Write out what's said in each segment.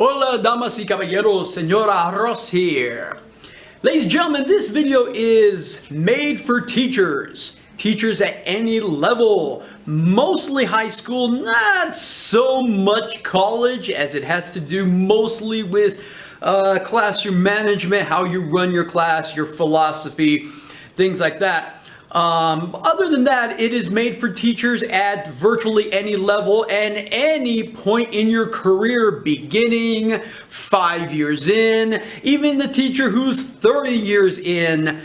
Hola, damas y caballeros, Señora Ross here. Ladies and gentlemen, this video is made for teachers. Teachers at any level, mostly high school, not so much college, as it has to do mostly with classroom management, how you run your class, your philosophy, things like that. Other than that, it is made for teachers at virtually any level and any point in your career, beginning, 5 years in, even the teacher who's 30 years in.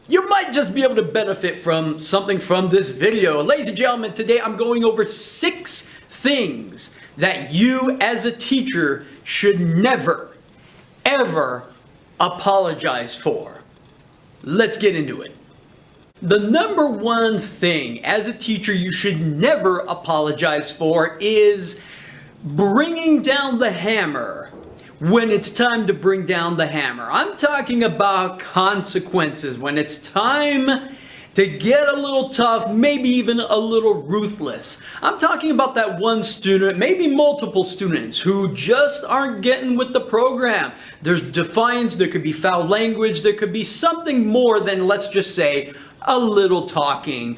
You might just be able to benefit from something from this video. Ladies and gentlemen, today I'm going over 6 things that you as a teacher should never, ever apologize for. Let's get into it. The number one thing as a teacher you should never apologize for is bringing down the hammer when it's time to bring down the hammer. I'm talking about consequences, when it's time to get a little tough, maybe even a little ruthless. I'm talking about that one student, maybe multiple students, who just aren't getting with the program. There's defiance, there could be foul language, there could be something more than, let's just say, a little talking,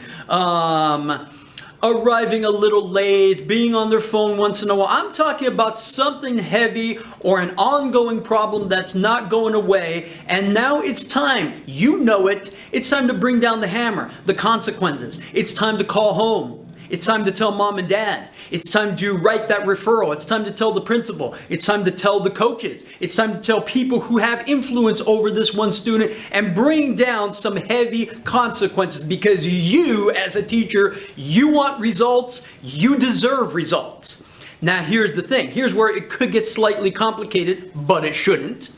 arriving a little late, being on their phone once in a while. I'm talking about something heavy or an ongoing problem that's not going away, and now it's time, you know it, it's time to bring down the hammer, the consequences. It's time to call home. It's time to tell mom and dad. It's time to write that referral. It's time to tell the principal. It's time to tell the coaches. It's time to tell people who have influence over this one student and bring down some heavy consequences, because you as a teacher, you want results, you deserve results. Now here's the thing. Here's where it could get slightly complicated, but it shouldn't.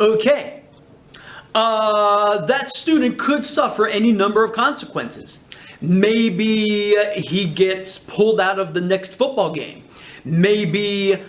Okay. That student could suffer any number of consequences. Maybe he gets pulled out of the next football game. Maybe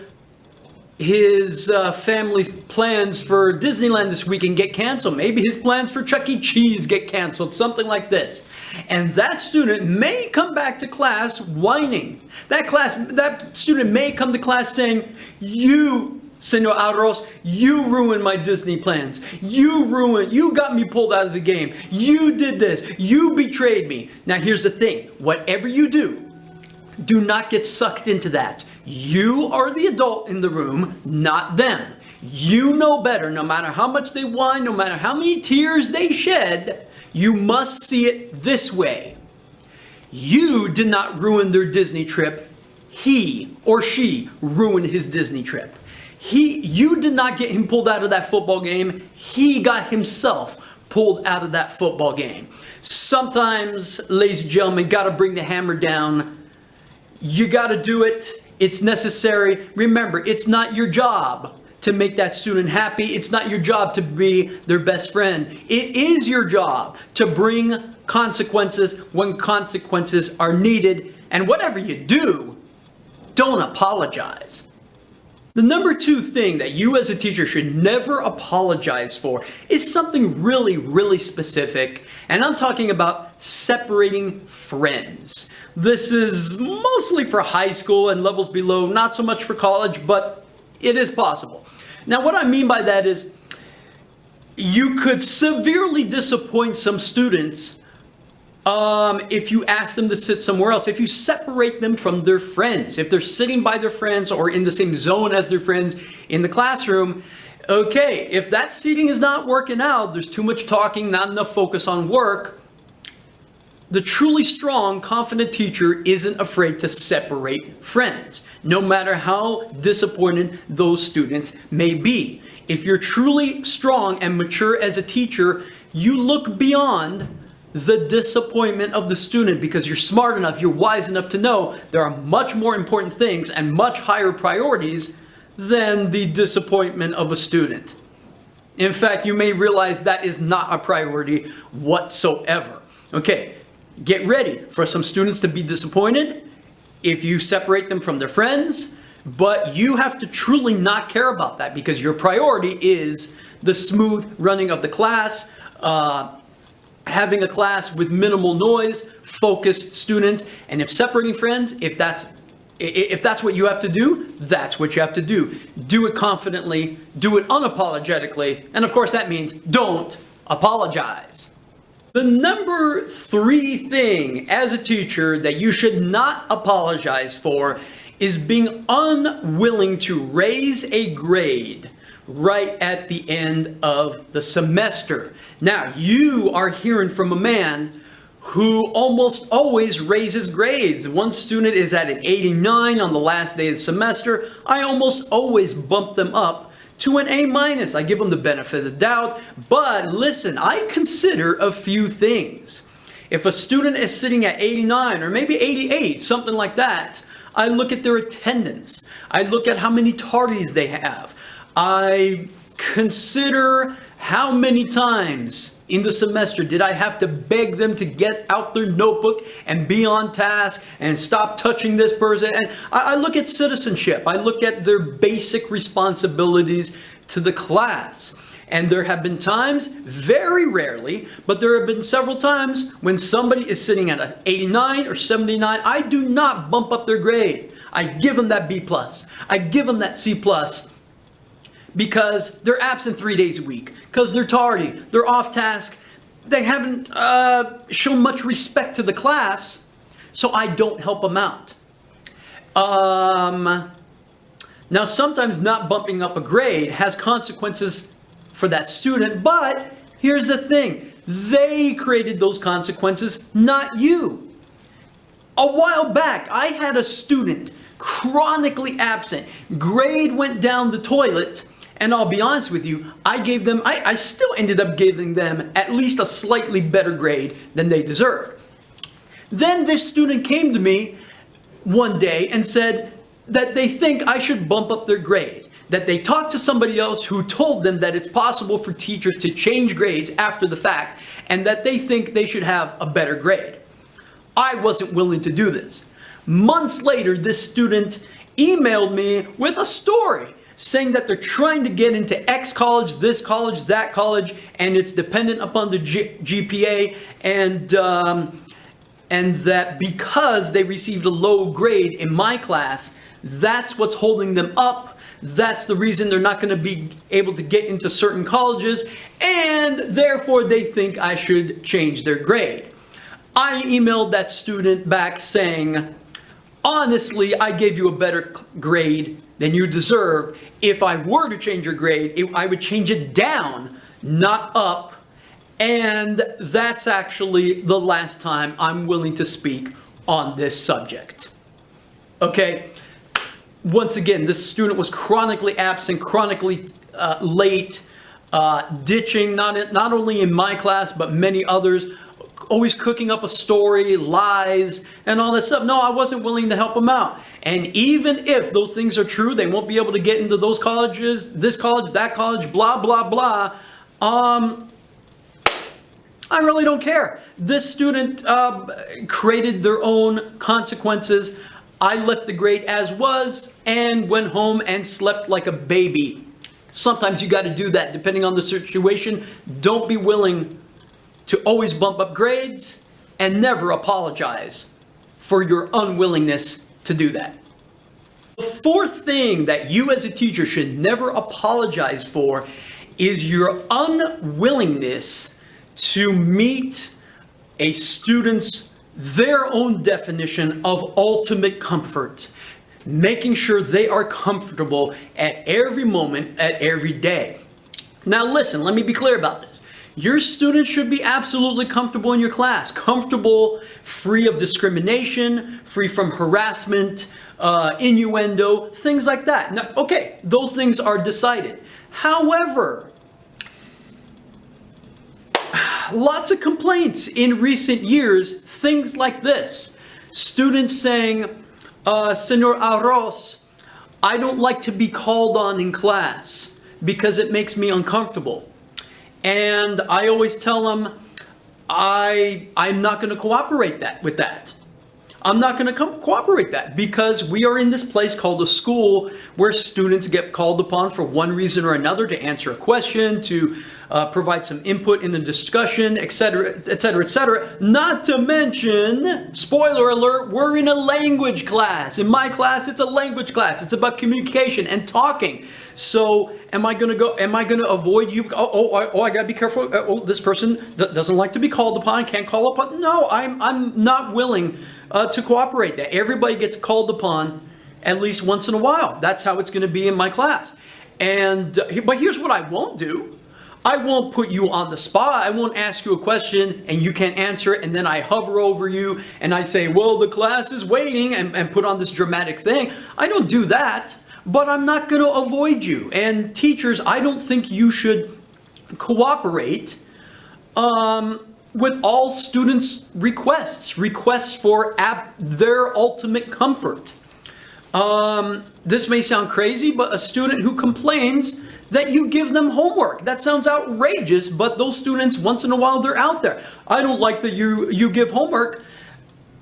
his family's plans for Disneyland this weekend get canceled. Maybe his plans for Chuck E. Cheese get canceled, something like this. And that student may come back to class whining. That student may come to class saying, "You, Senor Aros, you ruined my Disney plans. You got me pulled out of the game. You did this. You betrayed me." Now here's the thing. Whatever you do not get sucked into that. You are the adult in the room, not them. You know better. No matter how much they whine, no matter how many tears they shed, you must see it this way. You did not ruin their Disney trip. He or she ruined his Disney trip. You did not get him pulled out of that football game. He got himself pulled out of that football game. Sometimes, ladies and gentlemen, gotta bring the hammer down. You gotta do it. It's necessary. Remember, it's not your job to make that student happy. It's not your job to be their best friend. It is your job to bring consequences when consequences are needed. And whatever you do, don't apologize. The number 2 thing that you as a teacher should never apologize for is something really, really specific, and I'm talking about separating friends. This is mostly for high school and levels below, not so much for college, but it is possible. Now, what I mean by that is you could severely disappoint some students if you ask them to sit somewhere else, if you separate them from their friends, if they're sitting by their friends or in the same zone as their friends in the classroom. Okay, if that seating is not working out, there's too much talking, not enough focus on work, the truly strong, confident teacher isn't afraid to separate friends, no matter how disappointed those students may be. If you're truly strong and mature as a teacher, you look beyond the disappointment of the student, because you're smart enough, you're wise enough to know there are much more important things and much higher priorities than the disappointment of a student. In fact, you may realize that is not a priority whatsoever. Okay, get ready for some students to be disappointed if you separate them from their friends, but you have to truly not care about that, because your priority is the smooth running of the class, having a class with minimal noise, focused students. And if separating friends, if that's If that's what you have to do, that's what you have to do. Do it confidently, do it unapologetically, and of course that means don't apologize. The number 3 thing as a teacher that you should not apologize for is being unwilling to raise a grade right at the end of the semester. Now, you are hearing from a man who almost always raises grades. One student is at an 89 on the last day of the semester. I almost always bump them up to an A-. I give them the benefit of the doubt. But listen, I consider a few things. If a student is sitting at 89 or maybe 88, something like that, I look at their attendance. I look at how many tardies they have. I consider how many times in the semester did I have to beg them to get out their notebook and be on task and stop touching this person. And I look at citizenship. I look at their basic responsibilities to the class. And there have been times, very rarely, but there have been several times when somebody is sitting at an 89 or 79, I do not bump up their grade. I give them that B+. I give them that C+, because they're absent 3 days a week, because they're tardy, they're off task, they haven't shown much respect to the class, so I don't help them out. Now, sometimes not bumping up a grade has consequences for that student, but here's the thing. They created those consequences, not you. A while back, I had a student chronically absent. Grade went down the toilet, and I'll be honest with you, I still ended up giving them at least a slightly better grade than they deserved. Then this student came to me one day and said that they think I should bump up their grade. That they talked to somebody else who told them that it's possible for teachers to change grades after the fact, and that they think they should have a better grade. I wasn't willing to do this. Months later, this student emailed me with a story saying that they're trying to get into X college, this college, that college, and it's dependent upon the GPA, and that because they received a low grade in my class, that's what's holding them up. That's the reason they're not going to be able to get into certain colleges, and therefore they think I should change their grade. I emailed that student back saying, honestly, I gave you a better grade than you deserve. If I were to change your grade, I would change it down, not up. And that's actually the last time I'm willing to speak on this subject. Okay? Once again, this student was chronically absent, chronically late, ditching not only in my class, but many others, always cooking up a story, lies, and all that stuff. No, I wasn't willing to help him out. And even if those things are true, they won't be able to get into those colleges, this college, that college, blah, blah, blah. I really don't care. This student created their own consequences. I left the grade as was and went home and slept like a baby. Sometimes you got to do that depending on the situation. Don't be willing to always bump up grades, and never apologize for your unwillingness to do that. The 4th thing that you as a teacher should never apologize for is your unwillingness to meet a student's their own definition of ultimate comfort, making sure they are comfortable at every moment, at every day. Now listen, let me be clear about this. Your students should be absolutely comfortable in your class, comfortable, free of discrimination, free from harassment, innuendo, things like that. Now, okay, those things are decided. However, lots of complaints in recent years, things like this. Students saying, Senor Arroz, I don't like to be called on in class because it makes me uncomfortable. And I always tell them, I'm not going to cooperate with that. I'm not going to cooperate that because we are in this place called a school where students get called upon for one reason or another to answer a question, to provide some input in the discussion, etc., etc., etc. Not to mention, spoiler alert, we're in a language class. In my class, it's a language class. It's about communication and talking. So am I going to avoid you? I got to be careful. This person doesn't like to be called upon, can't call upon. No, I'm not willing to cooperate. That everybody gets called upon at least once in a while. That's how it's going to be in my class. But here's what I won't do. I won't put you on the spot. I won't ask you a question and you can't answer it, and then I hover over you and I say, well, the class is waiting, and put on this dramatic thing. I don't do that, but I'm not going to avoid you. And teachers, I don't think you should cooperate with all students' requests for their ultimate comfort. This may sound crazy, but a student who complains that you give them homework, that sounds outrageous, but those students, once in a while, they're out there. I don't like that you give homework.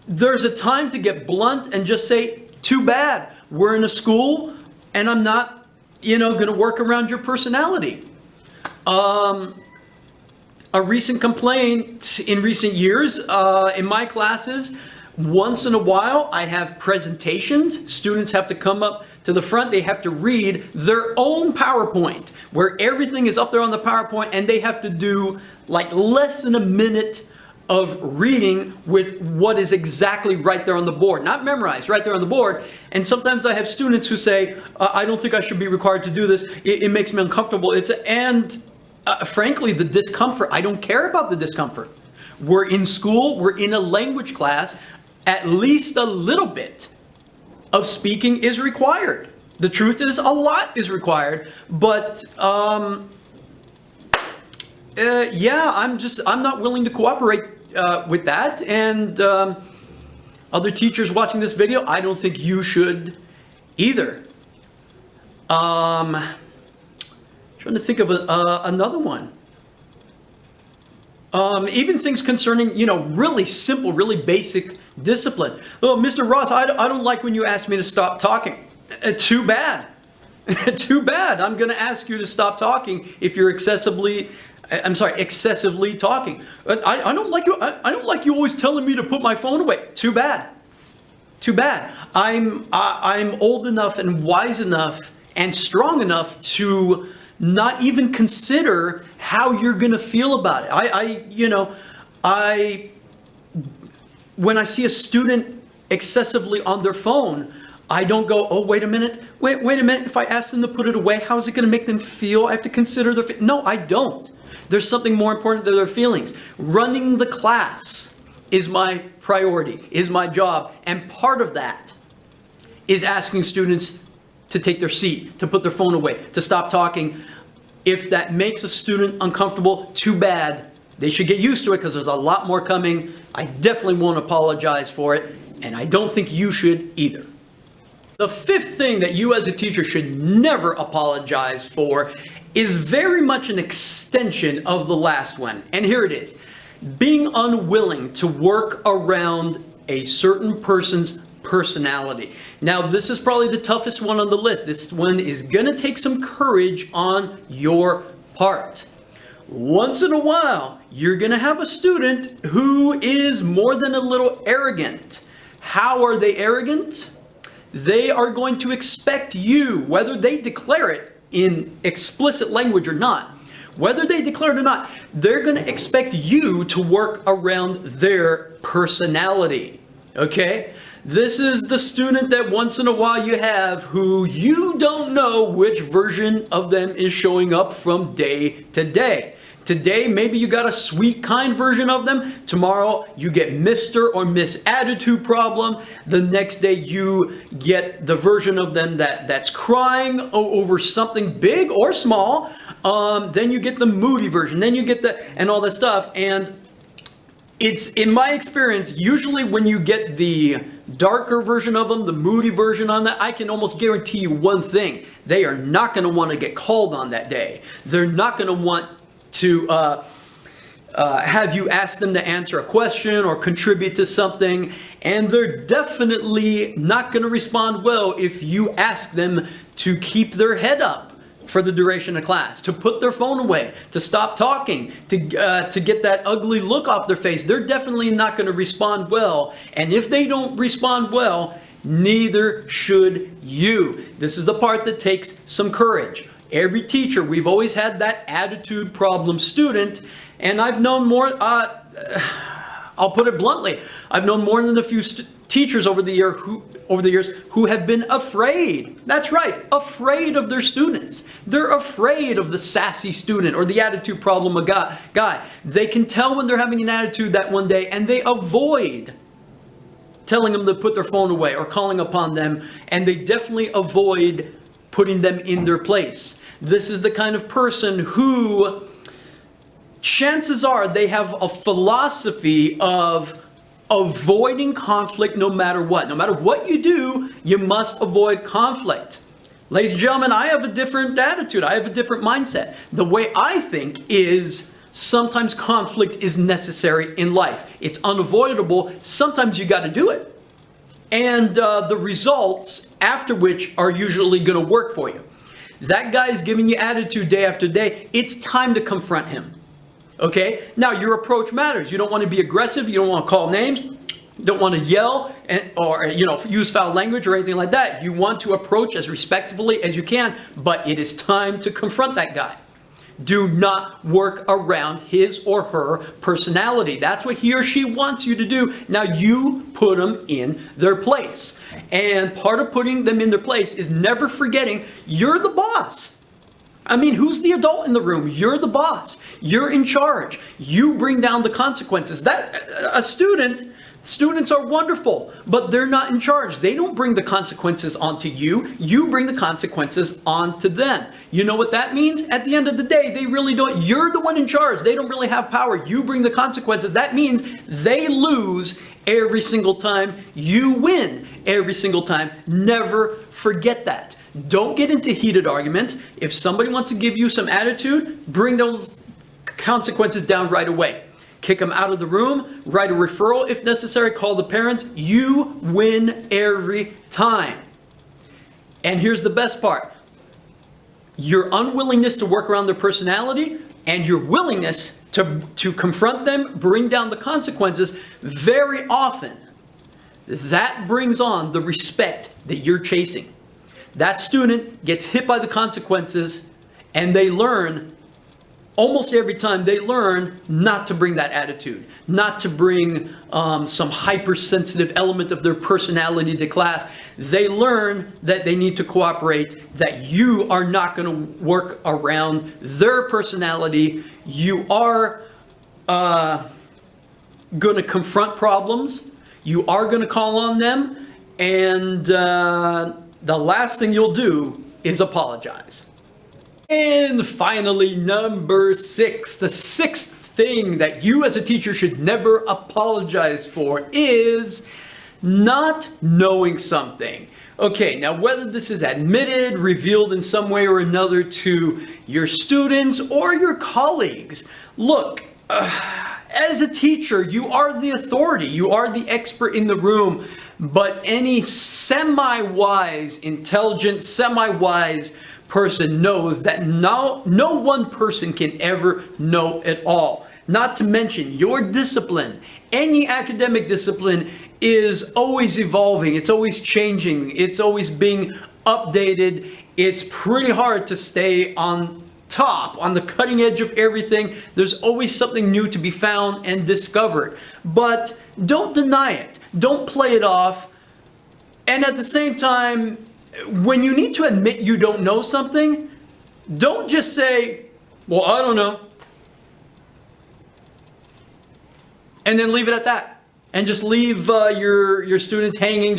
There's a time to get blunt and just say, too bad. We're in a school and I'm not, going to work around your personality. A recent complaint in recent years in my classes, once in a while, I have presentations. Students have to come up to the front. They have to read their own PowerPoint, where everything is up there on the PowerPoint, and they have to do like less than a minute of reading with what is exactly right there on the board. Not memorized, right there on the board. And sometimes I have students who say, I don't think I should be required to do this. It makes me uncomfortable. Frankly, the discomfort, I don't care about the discomfort. We're in school, we're in a language class. At least a little bit of speaking is required. The truth is, a lot is required. But yeah, I'm not willing to cooperate with that. And other teachers watching this video, I don't think you should either. Trying to think of another one. Even things concerning, really simple, really basic discipline. Oh, Mr. Ross, I don't like when you ask me to stop talking. Too bad. Too bad. I'm going to ask you to stop talking if you're excessively talking. I don't like you. I don't like you always telling me to put my phone away. Too bad. Too bad. I'm old enough and wise enough and strong enough to not even consider how you're going to feel about it. When I see a student excessively on their phone, I don't go, oh, wait a minute. Wait a minute. If I ask them to put it away, how is it going to make them feel? I have to consider their No, I don't. There's something more important than their feelings. Running the class is my priority, is my job. And part of that is asking students to take their seat, to put their phone away, to stop talking. If that makes a student uncomfortable, too bad. They should get used to it because there's a lot more coming. I definitely won't apologize for it, and I don't think you should either. The fifth thing that you as a teacher should never apologize for is very much an extension of the last one. And here it is. Being unwilling to work around a certain person's personality. Now, this is probably the toughest one on the list. This one is going to take some courage on your part. Once in a while, you're going to have a student who is more than a little arrogant. How are they arrogant? They are going to expect you, whether they declare it in explicit language or not, whether they declare it or not, they're going to expect you to work around their personality. Okay? This is the student that once in a while you have who you don't know which version of them is showing up from day to day. Today, maybe you got a sweet, kind version of them. Tomorrow, you get Mr. or Miss Attitude Problem. The next day, you get the version of them that's crying over something big or small. Then you get the moody version. Then you get and all that stuff. And it's, in my experience, usually when you get the darker version of them, the moody version on that, I can almost guarantee you one thing. They are not going to want to get called on that day. They're not going to want to have you ask them to answer a question or contribute to something, and they're definitely not going to respond well if you ask them to keep their head up for the duration of class, to put their phone away, to stop talking, to get that ugly look off their face. They're definitely not going to respond well. And if they don't respond well, neither should you. This is the part that takes some courage. Every teacher, we've always had that attitude problem student, and I've known more, I'll put it bluntly, I've known more than a few teachers over the years who have been afraid. That's right, afraid of their students. They're afraid of the sassy student or the attitude problem guy. They can tell when they're having an attitude that one day, and they avoid telling them to put their phone away or calling upon them, and they definitely avoid putting them in their place. This is the kind of person who, chances are, they have a philosophy of avoiding conflict no matter what. No matter what you do, you must avoid conflict. Ladies and gentlemen, I have a different attitude. I have a different mindset. The way I think is sometimes conflict is necessary in life. It's unavoidable. Sometimes you got to do it. And the results after which are usually going to work for you. That guy is giving you attitude day after day. It's time to confront him. Okay? Now, your approach matters. You don't want to be aggressive. You don't want to call names. You don't want to yell or use foul language or anything like that. You want to approach as respectfully as you can, but it is time to confront that guy. Do not work around his or her personality. That's what he or she wants you to do. Now you put them in their place. And part of putting them in their place is never forgetting you're the boss. I mean, who's the adult in the room? You're the boss. You're in charge. You bring down the consequences. Students are wonderful, but they're not in charge. They don't bring the consequences onto you. You bring the consequences onto them. You know what that means? At the end of the day, they really don't. You're the one in charge. They don't really have power. You bring the consequences. That means they lose every single time. You win every single time. Never forget that. Don't get into heated arguments. If somebody wants to give you some attitude, bring those consequences down right away. Kick them out of the room, write a referral if necessary, call the parents. You win every time. And here's the best part. Your unwillingness to work around their personality and your willingness to confront them, bring down the consequences, very often, that brings on the respect that you're chasing. That student gets hit by the consequences and they learn. Almost every time they learn not to bring that attitude, not to bring some hypersensitive element of their personality to class. They learn that they need to cooperate, that you are not going to work around their personality. You are going to confront problems. You are going to call on them. And the last thing you'll do is apologize. And finally, number 6, the 6th thing that you as a teacher should never apologize for is not knowing something. Okay, now whether this is admitted, revealed in some way or another to your students or your colleagues, look, as a teacher, you are the authority, you are the expert in the room, but any semi-wise, intelligent, semi-wise person knows that no one person can ever know it all. Not to mention your discipline. Any academic discipline is always evolving. It's always changing. It's always being updated. It's pretty hard to stay on top, on the cutting edge of everything. There's always something new to be found and discovered. But don't deny it. Don't play it off. And at the same time, when you need to admit you don't know something, don't just say, well, I don't know, and then leave it at that. And just leave your students hanging.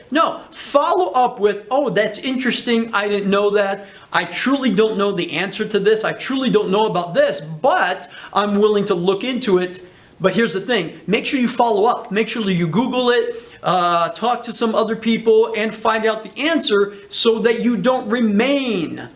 No, follow up with, oh, that's interesting. I didn't know that. I truly don't know the answer to this. I truly don't know about this, but I'm willing to look into it. But here's the thing, make sure you follow up. Make sure that you Google it, talk to some other people, and find out the answer so that you don't remain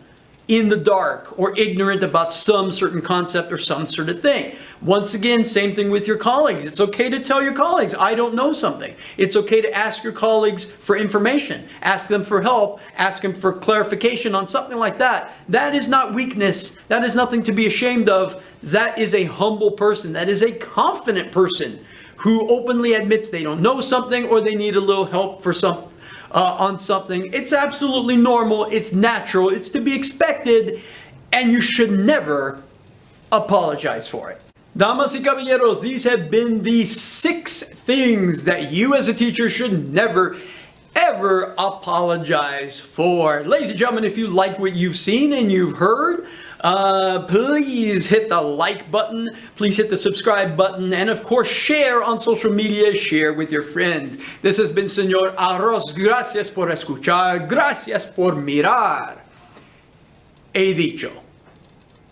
in the dark or ignorant about some certain concept or some sort of thing. Once again, same thing with your colleagues. It's okay to tell your colleagues, I don't know something. It's okay to ask your colleagues for information, ask them for help, ask them for clarification on something like that. That is not weakness. That is nothing to be ashamed of. That is a humble person. That is a confident person who openly admits they don't know something or they need a little help for on something. It's absolutely normal. It's natural. It's to be expected, and you should never apologize for it. Damas y caballeros, these have been the 6 things that you as a teacher should never, ever apologize for. Ladies and gentlemen, if you like what you've seen and you've heard, please hit the like button, please hit the subscribe button, and of course share on social media, share with your friends. This has been Señor Arroz. Gracias por escuchar, gracias por mirar. He dicho.